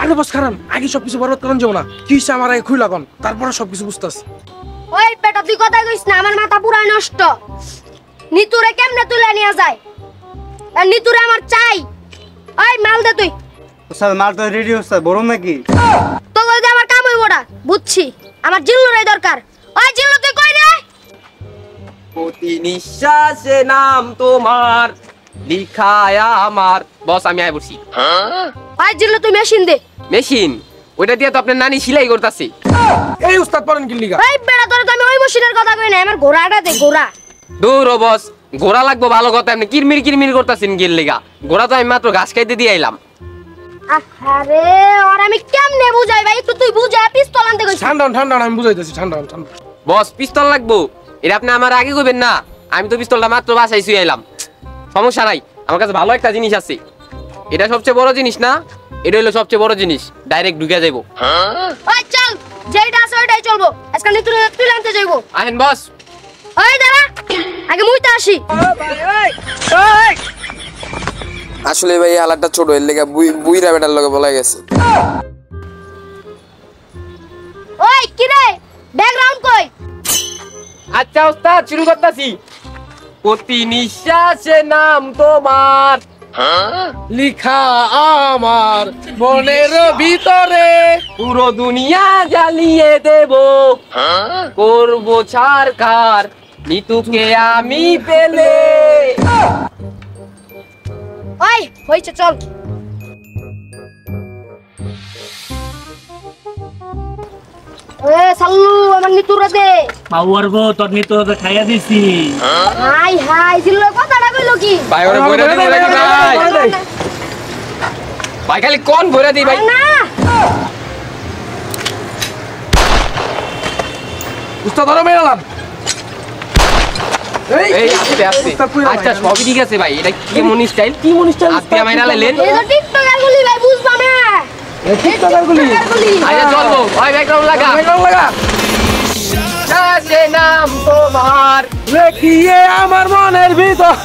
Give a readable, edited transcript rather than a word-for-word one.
আরে বস খারান আগে সবকিছু বরবাদ করেন যাবো না কি হইছে আমার আগে খুইলা কোন তারপরে সবকিছু বুঝতাছি ওই বেটা তুই কথা কইস না আমার মাথা পুরা নষ্ট নিতুরে কেমনে তুলে নিয়ে যায় আর নিতুরে আমার চাই ওই মাল দে তুই স্যার মাল তো রেডি হচ্ছে বড় নাকি তো যদি আমার কাম হইব না বুঝছি আমার জিল্লুরই দরকার ওই জিল্লু তুই কই রে প্রতি নিঃশ্বাসে নাম তোমার লিখায় আমার বস আমি আই বসি ওই জিল্লু তুই মেশিন দে মেশিন ওইটা দিয়ে তো আপনার নানি সেলাই করতেছে এই উস্তাদ পড়েন কি লিগা ওই বেটা তোর তো আমি ওই মেশিনের কথা কই না আমার ঘোড়াটা দে ঘোড়া দূর বস ঘোড়া লাগবো ভালো কথা আপনি কিরমির কিরমির করতেছেন গিল লিগা ঘোড়া তো আমি মাত্র ঘাস খাইতে দিয়ে আইলাম আরে আর আমি কেমনে বুঝাই ভাই একটু তুই বুঝা পিস্তল আনতে কইছিস ঠান্ডা ঠান্ডা আমি বুঝাইতেছি ঠান্ডা ঠান্ডা বস পিস্তল লাগবো এটা আপনি আমার আগে কইবেন না আমি তো পিস্তলটা মাত্র বাসায় শুয়ে আইলাম সমস্যা নাই আমার কাছে ভালো একটা জিনিস আছে এটা সবচেয়ে বড় জিনিস না এটা হলো সবচেয়ে বড় জিনিস ডাইরেক্ট ঢুকে যাইবো ওই চল যেটা আছে ওইটাই চলবো আজকে নিতুর তুই আনতে যাইবো আহেন বস ওই দাঁড়া আগে মুইতে আসি আসলে ভাই হালাটা ছোট এর লেগে বুইরা বেটার লগে বলা গেছে ওই কি রে ব্যাকগ্রাউন্ড কই আচ্ছা ওস্তাদ শুরু করতেছি প্রতি নিঃশ্বাসে নাম তোমার লিখা আমার মনের ভিতরে পুরো দুনিয়া জ্বালিয়ে দেব করবো ছারখার নিতুকে আমি পেলে ওই হইছে চল এ সাল্লু আমার নিতুরে দে পাওয়ার গো তোর নিতো খাইয়া দিছি হাই হাই জিল্লু কথাটা কইলো কি ভাই ওরে বইরা দিই নাকি ভাই ভাই খালি কোন বইরা দিই ভাই না উস্তাদ ধরো মেরালাম এই আস্তে আস্তে আচ্ছা সবই ঠিক আছে ভাই এটা কি মনি স্টাইল আপনি আমায় নালাইলেন এই তো টিকটকার গুলি ভাই বুঝবা না টিকটকার গুলি আচ্ছা চলবো ভাই ব্যাকগ্রাউন্ড লাগা নিঃশ্বাসে নাম তোমার লেখিয়ে আমার মনের ভিতর